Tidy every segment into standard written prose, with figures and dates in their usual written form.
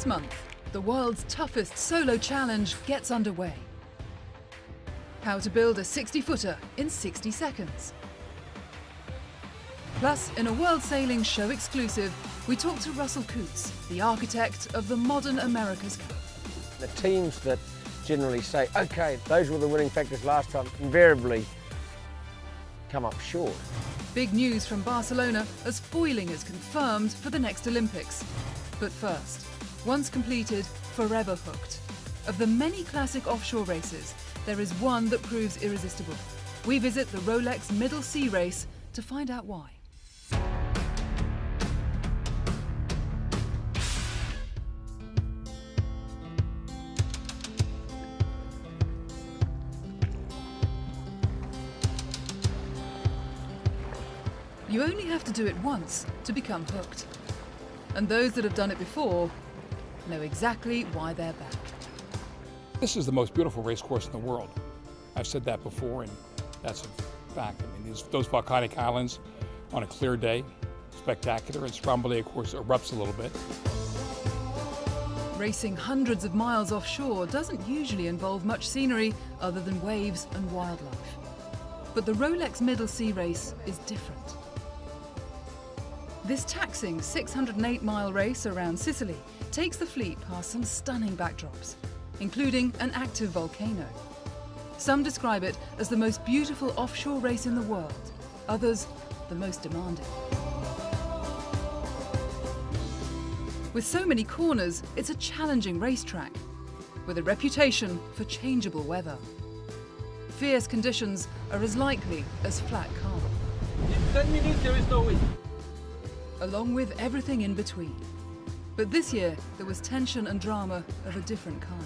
This month, the world's toughest solo challenge gets underway. How to build a 60-footer in 60 seconds. Plus, in a World Sailing Show exclusive, we talk to Russell Coutts, the architect of the modern America's Cup. The teams that generally say, okay, those were the winning factors last time, invariably come up short. Big news from Barcelona as foiling is confirmed for the next Olympics. But first, once completed, forever hooked. Of the many classic offshore races, there is one that proves irresistible. We visit the Rolex Middle Sea Race to find out why. You only have to do it once to become hooked. And those that have done it before know exactly why they're back. This is the most beautiful race course in the world. I've said that before, and that's a fact. I mean, those volcanic islands on a clear day, spectacular, and Stromboli, of course, erupts a little bit. Racing hundreds of miles offshore doesn't usually involve much scenery other than waves and wildlife. But the Rolex Middle Sea Race is different. This taxing 608-mile race around Sicily takes the fleet past some stunning backdrops, including an active volcano. Some describe it as the most beautiful offshore race in the world, others the most demanding. With so many corners, it's a challenging racetrack, with a reputation for changeable weather. Fierce conditions are as likely as flat calm. In 10 minutes there is no wind. Along with everything in between. But this year, there was tension and drama of a different kind.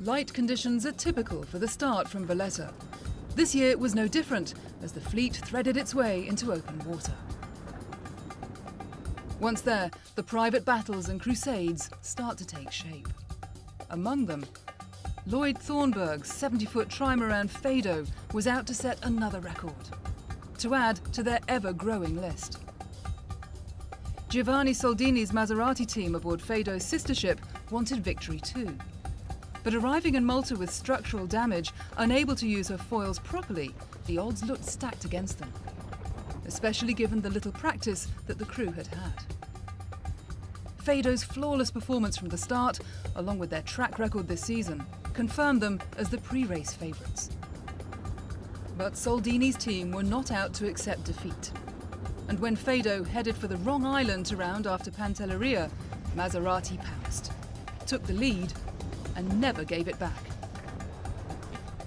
Light conditions are typical for the start from Valletta. This year was no different as the fleet threaded its way into open water. Once there, the private battles and crusades start to take shape. Among them, Lloyd Thornburg's 70-foot trimaran Fado was out to set another record, to add to their ever-growing list. Giovanni Soldini's Maserati team aboard Fado's sister ship wanted victory too. But arriving in Malta with structural damage, unable to use her foils properly, the odds looked stacked against them, especially given the little practice that the crew had had. Fado's flawless performance from the start, along with their track record this season, confirmed them as the pre-race favourites. But Soldini's team were not out to accept defeat. And when Fado headed for the wrong island to round after Pantelleria, Maserati pounced, took the lead, and never gave it back.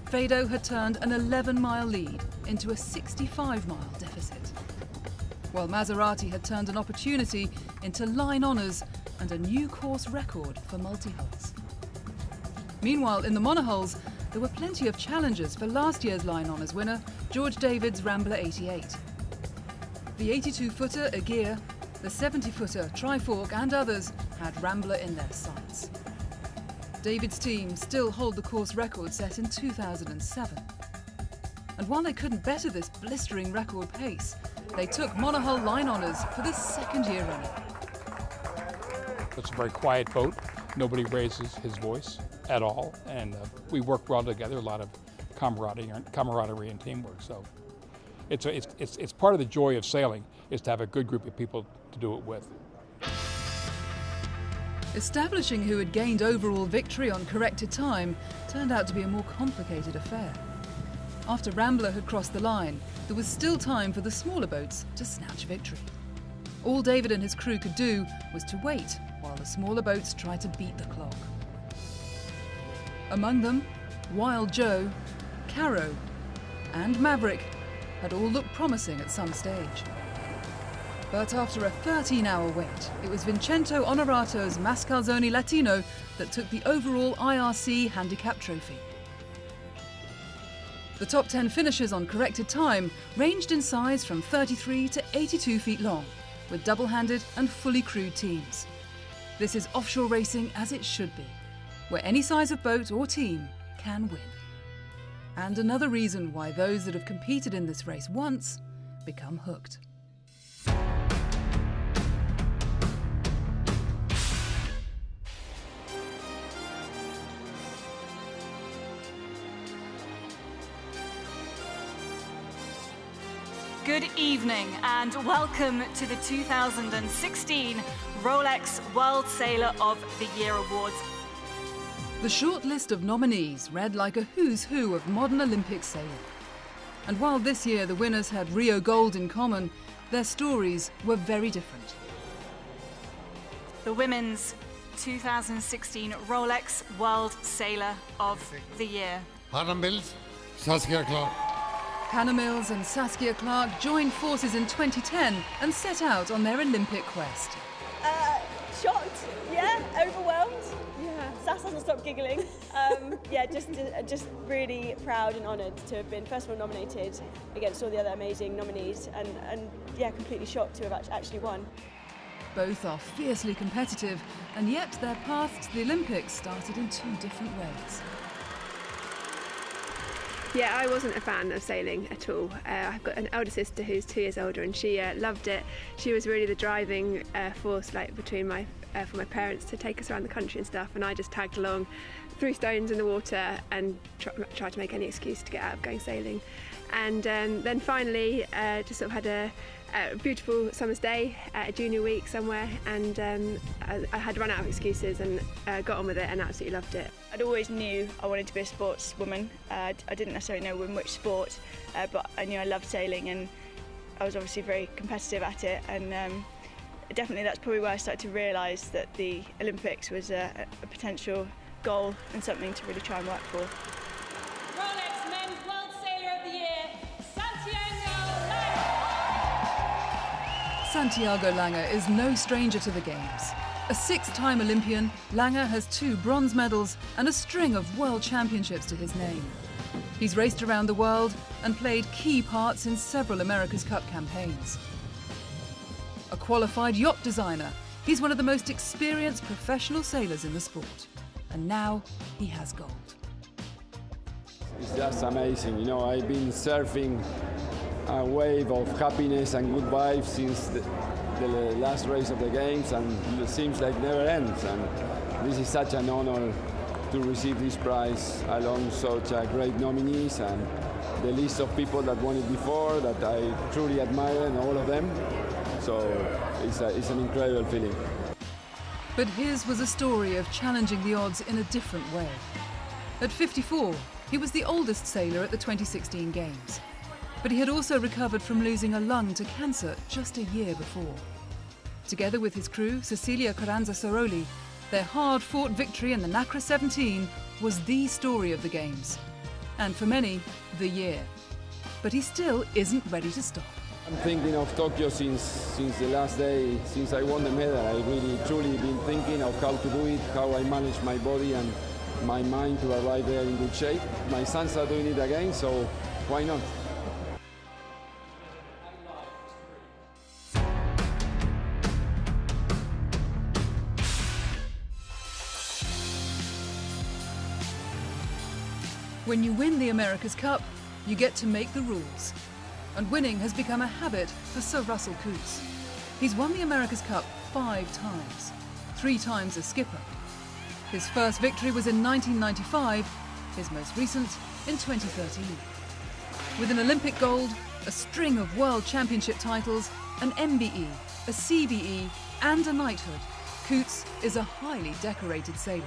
Fado had turned an 11-mile lead into a 65-mile deficit, while Maserati had turned an opportunity into line honours and a new course record for multi-hulls. Meanwhile, in the monohulls, there were plenty of challenges for last year's line honours winner, George David's Rambler 88. The 82-footer Aegir, the 70-footer Trifork and others had Rambler in their sights. David's team still hold the course record set in 2007. And while they couldn't better this blistering record pace, they took monohull line honours for the second year running. It's a very quiet boat. Nobody raises his voice at all, and we work well together. A lot of camaraderie and teamwork. So it's part of the joy of sailing is to have a good group of people to do it with. Establishing who had gained overall victory on corrected time turned out to be a more complicated affair. After Rambler had crossed the line, there was still time for the smaller boats to snatch victory. All David and his crew could do was to wait while the smaller boats tried to beat the clock. Among them, Wild Joe, Caro, and Maverick had all looked promising at some stage. But after a 13-hour wait, it was Vincenzo Onorato's Mascalzone Latino that took the overall IRC handicap trophy. The top 10 finishers on corrected time ranged in size from 33 to 82 feet long, with double-handed and fully crewed teams. This is offshore racing as it should be, where any size of boat or team can win. And another reason why those that have competed in this race once become hooked. Good evening and welcome to the 2016 Rolex World Sailor of the Year Awards. The short list of nominees read like a who's who of modern Olympic sailing. And while this year the winners had Rio Gold in common, their stories were very different. The women's 2016 Rolex World Sailor of the Year. Hannah Mills, Saskia Clark. Hannah Mills and Saskia Clark joined forces in 2010 and set out on their Olympic quest. Shocked, yeah, overwhelmed. Yeah, Sass hasn't stopped giggling. Just really proud and honoured to have been first of all nominated against all the other amazing nominees, and completely shocked to have actually won. Both are fiercely competitive, and yet their path to the Olympics started in two different ways. Yeah, I wasn't a fan of sailing at all. I've got an elder sister who's 2 years older, and she loved it. She was really the driving force, between for my parents to take us around the country and stuff. And I just tagged along, threw stones in the water, and tried to make any excuse to get out of going sailing. And then finally, just sort of had a beautiful summer's day at a junior week somewhere, and I had run out of excuses and got on with it and absolutely loved it. I'd always knew I wanted to be a sportswoman. I didn't necessarily know in which sport, but I knew I loved sailing, and I was obviously very competitive at it, and definitely that's probably where I started to realise that the Olympics was a potential goal and something to really try and work for. Rolex Men's World Sailor of the Year, Santiago Lange is no stranger to the Games. A 6-time Olympian, Lange has 2 bronze medals and a string of world championships to his name. He's raced around the world and played key parts in several America's Cup campaigns. A qualified yacht designer, he's one of the most experienced professional sailors in the sport. And now he has gold. It's just amazing. I've been surfing a wave of happiness and good vibes since the last race of the Games, and it seems like never ends. And this is such an honor to receive this prize along such a great nominees, and the list of people that won it before that I truly admire, and all of them. So it's an incredible feeling. But his was a story of challenging the odds in a different way. At 54, he was the oldest sailor at the 2016 Games. But he had also recovered from losing a lung to cancer just a year before. Together with his crew, Cecilia Carranza-Saroli, their hard-fought victory in the Nacra 17 was the story of the Games. And for many, the year. But he still isn't ready to stop. I'm thinking of Tokyo since the last day, since I won the medal. I really truly been thinking of how to do it, how I manage my body and my mind to arrive there in good shape. My sons are doing it again, so why not? When you win the America's Cup, you get to make the rules. And winning has become a habit for Sir Russell Coutts. He's won the America's Cup 5 times, 3 times as skipper. His first victory was in 1995, his most recent in 2013. With an Olympic gold, a string of world championship titles, an MBE, a CBE and a knighthood, Coutts is a highly decorated sailor.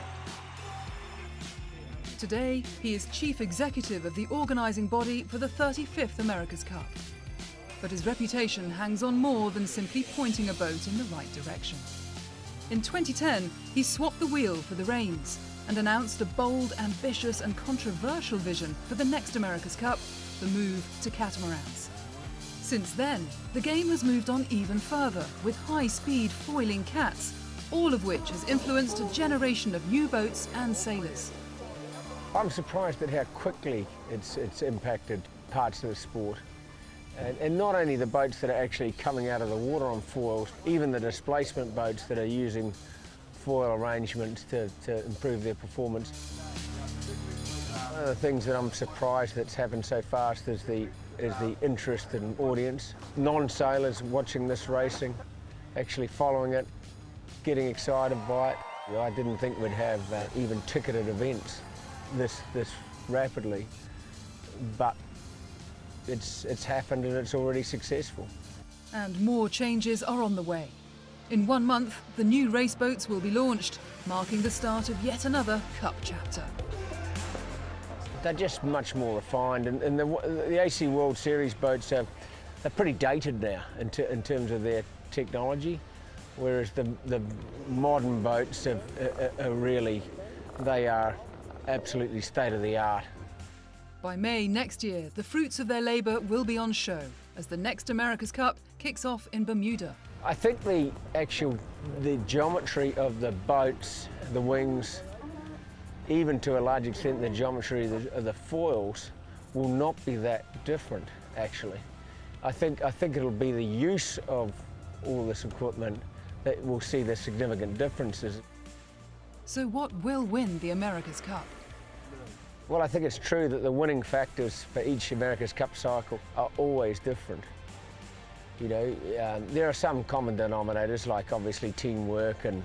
Today, he is chief executive of the organising body for the 35th America's Cup. But his reputation hangs on more than simply pointing a boat in the right direction. In 2010, he swapped the wheel for the reins and announced a bold, ambitious and controversial vision for the next America's Cup, the move to catamarans. Since then, the game has moved on even further, with high-speed foiling cats, all of which has influenced a generation of new boats and sailors. I'm surprised at how quickly it's impacted parts of the sport. And not only the boats that are actually coming out of the water on foils, even the displacement boats that are using foil arrangements to improve their performance. One of the things that I'm surprised that's happened so fast is the interest in audience. Non-sailors watching this racing, actually following it, getting excited by it. I didn't think we'd have even ticketed events this rapidly, but it's happened and it's already successful. And more changes are on the way. In 1 month, the new race boats will be launched, marking the start of yet another Cup chapter. They're just much more refined, and the AC World Series boats they're pretty dated now in terms of their technology, whereas the modern boats are really, they are absolutely state of the art. By May next year, the fruits of their labour will be on show as the next America's Cup kicks off in Bermuda. I think the geometry of the boats, the wings, even to a large extent the geometry of the foils will not be that different, actually. I think it'll be the use of all this equipment that will see the significant differences. So what will win the America's Cup? Well, I think it's true that the winning factors for each America's Cup cycle are always different. You know, there are some common denominators, like obviously teamwork and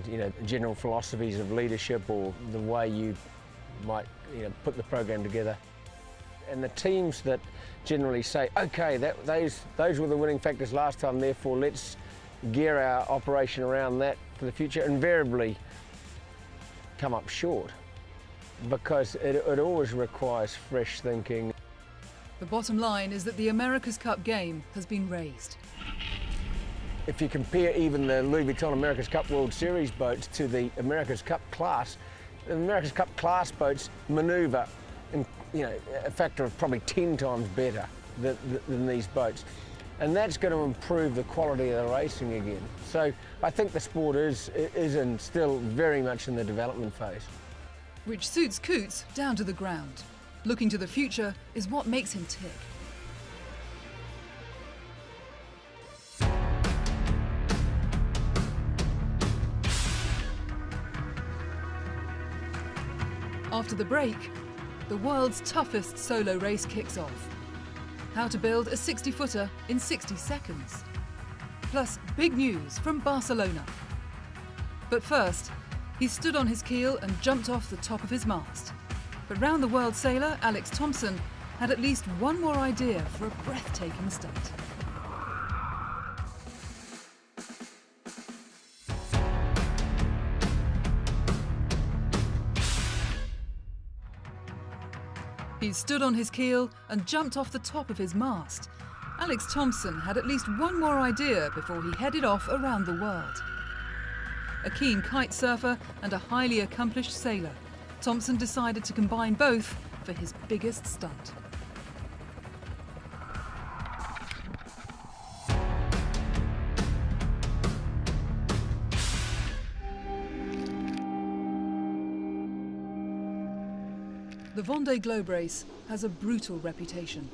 you know, general philosophies of leadership, or the way you might, you know, put the program together. And the teams that generally say, okay, those were the winning factors last time, therefore let's gear our operation around that for the future, invariably come up short, because it always requires fresh thinking. The bottom line is that the America's Cup game has been raised. If you compare even the Louis Vuitton America's Cup World Series boats to the America's Cup class, the America's Cup class boats manoeuvre in, you know, a factor of probably 10 times better than these boats. And that's going to improve the quality of the racing again. So I think the sport is still very much in the development phase. Which suits Coutts down to the ground. Looking to the future is what makes him tick. After the break, the world's toughest solo race kicks off. How to build a 60-footer in 60 seconds. Plus, big news from Barcelona. But first, he stood on his keel and jumped off the top of his mast. But round-the-world sailor Alex Thompson had at least one more idea for a breathtaking stunt. He stood on his keel and jumped off the top of his mast. Alex Thompson had at least one more idea before he headed off around the world. A keen kite surfer and a highly accomplished sailor, Thompson decided to combine both for his biggest stunt. The Vendée Globe race has a brutal reputation.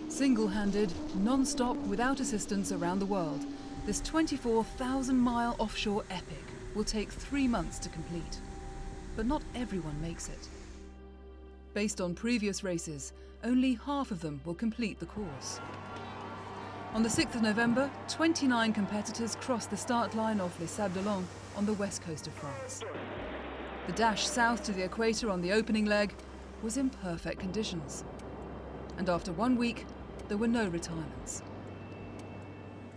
Single-handed, non-stop, without assistance around the world, this 24,000-mile offshore epic will take 3 months to complete. But not everyone makes it. Based on previous races, only half of them will complete the course. On the 6th of November, 29 competitors crossed the start line off Les Sables d'Olonne on the west coast of France. The dash south to the equator on the opening leg was in perfect conditions. And after 1 week, there were no retirements.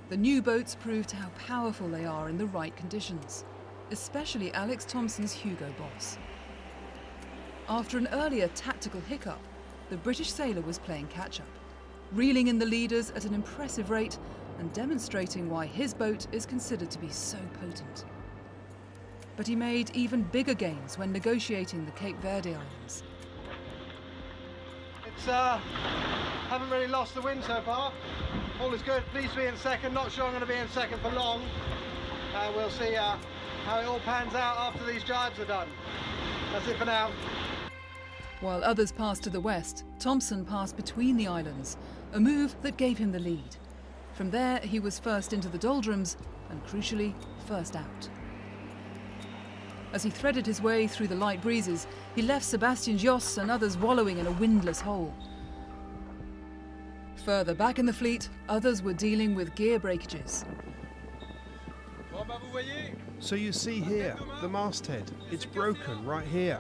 The new boats proved how powerful they are in the right conditions, especially Alex Thompson's Hugo Boss. After an earlier tactical hiccup, the British sailor was playing catch-up, reeling in the leaders at an impressive rate and demonstrating why his boat is considered to be so potent. But he made even bigger gains when negotiating the Cape Verde Islands. Haven't really lost the wind so far. All is good, pleased to be in second. Not sure I'm going to be in second for long. We'll see how it all pans out after these jibes are done. That's it for now. While others passed to the west, Thompson passed between the islands, a move that gave him the lead. From there, he was first into the doldrums and, crucially, first out. As he threaded his way through the light breezes, he left Sebastian Josse and others wallowing in a windless hole. Further back in the fleet, others were dealing with gear breakages. So you see here, the masthead, it's broken right here.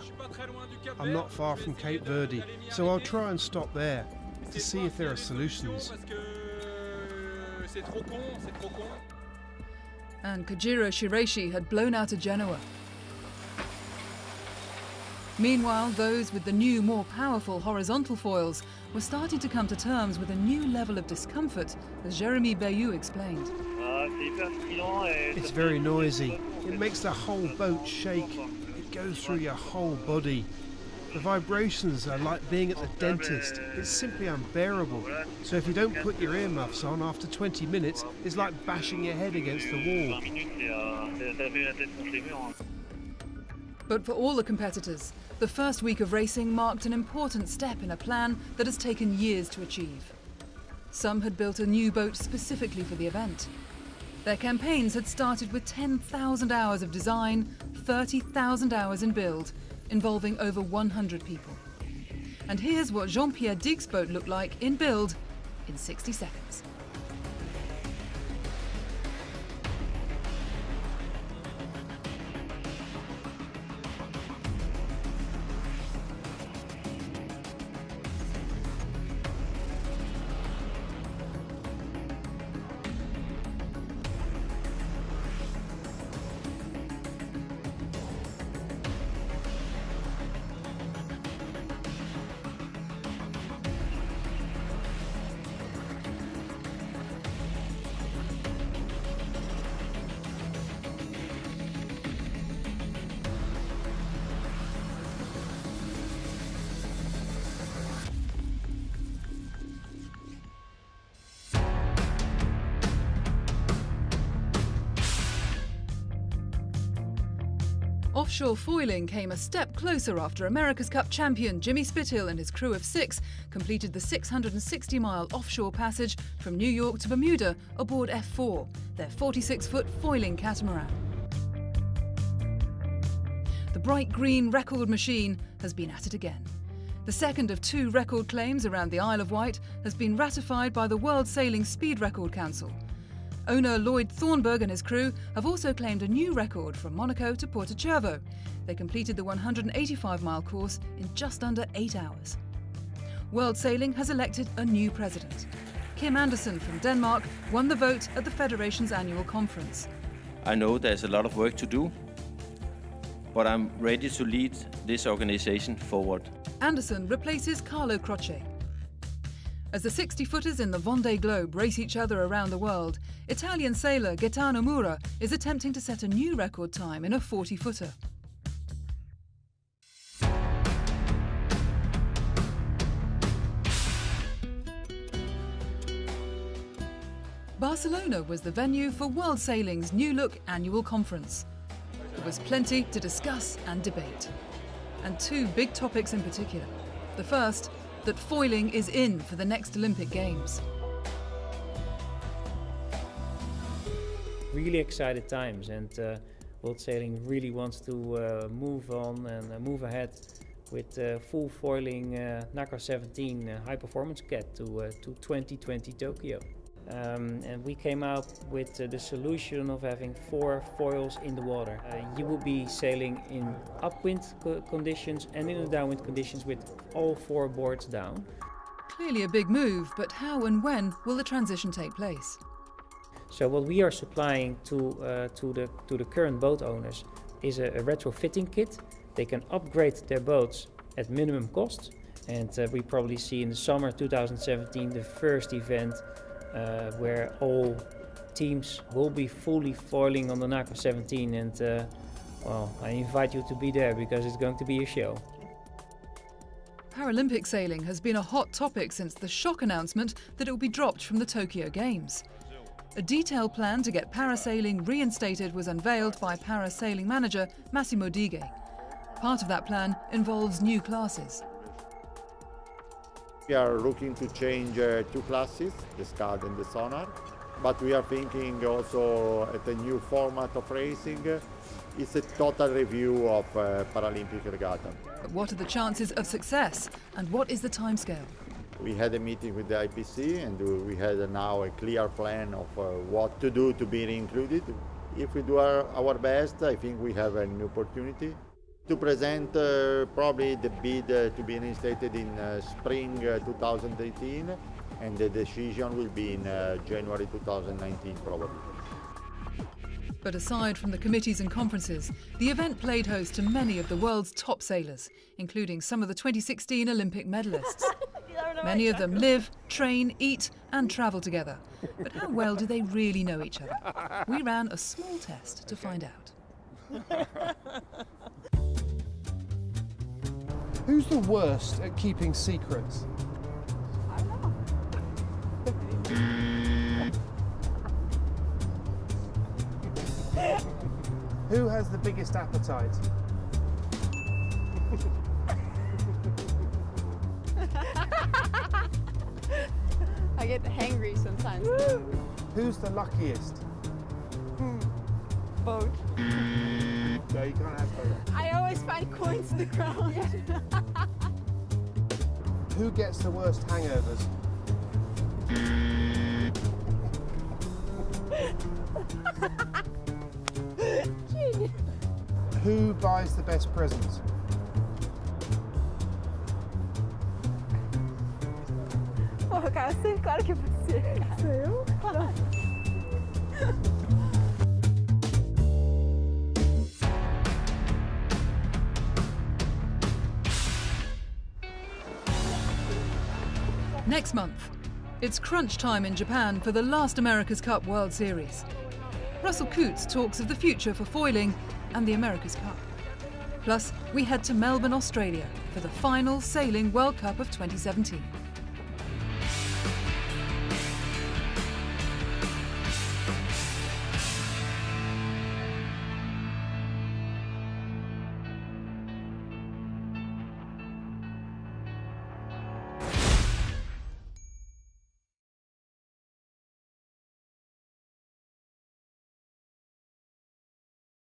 I'm not far from Cape Verde, so I'll try and stop there to see if there are solutions. And Kojiro Shiraishi had blown out of Genoa. Meanwhile, those with the new, more powerful horizontal foils were starting to come to terms with a new level of discomfort, as Jeremy Bayou explained. It's very noisy. It makes the whole boat shake. It goes through your whole body. The vibrations are like being at the dentist. It's simply unbearable. So if you don't put your earmuffs on after 20 minutes, it's like bashing your head against the wall. But for all the competitors, the first week of racing marked an important step in a plan that has taken years to achieve. Some had built a new boat specifically for the event. Their campaigns had started with 10,000 hours of design, 30,000 hours in build, involving over 100 people. And here's what Jean-Pierre Dieck's boat looked like in build in 60 seconds. Offshore foiling came a step closer after America's Cup champion Jimmy Spithill and his crew of 6 completed the 660-mile offshore passage from New York to Bermuda aboard F4, their 46-foot foiling catamaran. The bright green record machine has been at it again. The second of 2 record claims around the Isle of Wight has been ratified by the World Sailing Speed Record Council. Owner Lloyd Thornburg and his crew have also claimed a new record from Monaco to Porto Cervo. They completed the 185-mile course in just under 8 hours. World Sailing has elected a new president. Kim Andersen from Denmark won the vote at the Federation's annual conference. I know there's a lot of work to do, but I'm ready to lead this organization forward. Andersen replaces Carlo Croce. As the 60-footers in the Vendée Globe race each other around the world, Italian sailor Gaetano Mura is attempting to set a new record time in a 40-footer. Barcelona was the venue for World Sailing's New Look annual conference. There was plenty to discuss and debate. And 2 big topics in particular. The first, that foiling is in for the next Olympic Games. Really excited times, and World Sailing really wants to move on and move ahead with full foiling Nacra 17 high performance cat to 2020 Tokyo. And we came out with the solution of having 4 foils in the water. You will be sailing in upwind conditions and in the downwind conditions with all 4 boards down. Clearly a big move, but how and when will the transition take place? So what we are supplying to the current boat owners is a retrofitting kit. They can upgrade their boats at minimum cost, and we probably see in the summer 2017 the first event where all teams will be fully foiling on the Nacra 17, and well, I invite you to be there because it's going to be a show. Paralympic sailing has been a hot topic since the shock announcement that it will be dropped from the Tokyo Games. A detailed plan to get parasailing reinstated was unveiled by parasailing manager Massimo Dighe. Part of that plan involves new classes. We are looking to change 2 classes, the Scud and the Sonar, but we are thinking also at a new format of racing. It's a total review of Paralympic regatta. But what are the chances of success, and what is the timescale? We had a meeting with the IPC and we had now a clear plan of what to do to be included. If we do our best, I think we have an opportunity to present probably the bid to be reinstated in spring 2018, and the decision will be in January 2019 probably. But aside from the committees and conferences, the event played host to many of the world's top sailors, including some of the 2016 Olympic medalists. Many of them live, train, eat and travel together. But how well do they really know each other? We ran a small test to find out. Who's the worst at keeping secrets? Who has the biggest appetite? I get hangry sometimes. Who's the luckiest? Both. No, you can't have both. I always find coins in the ground. Who gets the worst hangovers? Who buys the best presents? Porra, cara, claro que você. Sou eu? Next month, it's crunch time in Japan for the last America's Cup World Series. Russell Coutts talks of the future for foiling and the America's Cup. Plus, we head to Melbourne, Australia for the final Sailing World Cup of 2017.